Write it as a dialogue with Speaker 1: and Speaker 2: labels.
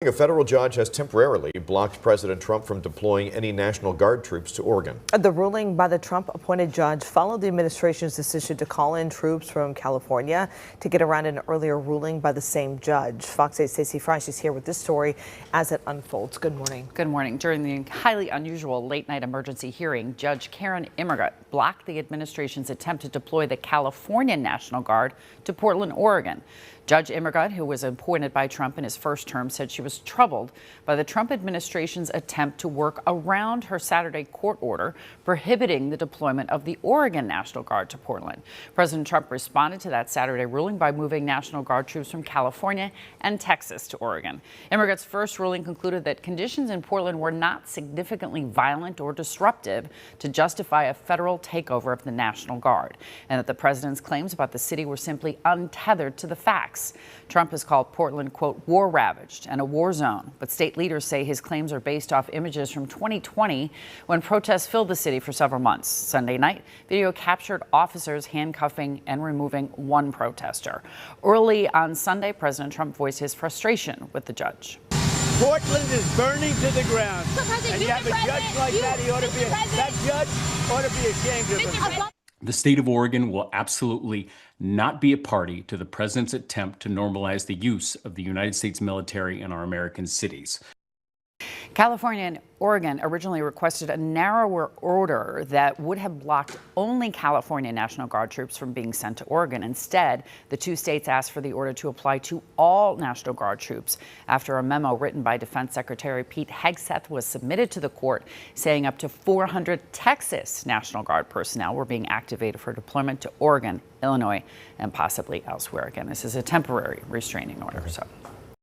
Speaker 1: A federal judge has temporarily blocked President Trump from deploying any National Guard troops to Oregon.
Speaker 2: The ruling by the Trump-appointed judge followed the administration's decision to call in troops from California to get around an earlier ruling by the same judge. Fox 8's Stacey Fry is here with this story as it unfolds. Good morning.
Speaker 3: Good morning. During the highly unusual late-night emergency hearing, Judge Karen Immergut blocked the administration's attempt to deploy the California National Guard to Portland, Oregon. Judge Immergut, who was appointed by Trump in his first term, said she was troubled by the Trump administration's attempt to work around her Saturday court order prohibiting the deployment of the Oregon National Guard to Portland. President Trump responded to that Saturday ruling by moving National Guard troops from California and Texas to Oregon. Immergut's first ruling concluded that conditions in Portland were not significantly violent or disruptive to justify a federal takeover of the National Guard, and that the president's claims about the city were simply untethered to the facts. Trump has called Portland, quote, war-ravaged and a war zone, but state leaders say his claims are based off images from 2020 when protests filled the city for several months. Sunday night, video captured officers handcuffing and removing one protester. Early on Sunday, President Trump voiced his frustration with the judge.
Speaker 4: Portland is burning to the ground.
Speaker 5: So,
Speaker 4: and you have a judge like that, that judge ought to be ashamed of himself.
Speaker 6: The state of Oregon will absolutely not be a party to the president's attempt to normalize the use of the United States military in our American cities.
Speaker 3: California and Oregon originally requested a narrower order that would have blocked only California National Guard troops from being sent to Oregon. Instead, the two states asked for the order to apply to all National Guard troops after a memo written by Defense Secretary Pete Hegseth was submitted to the court saying up to 400 Texas National Guard personnel were being activated for deployment to Oregon, Illinois, and possibly elsewhere. Again, this is a temporary restraining order. So.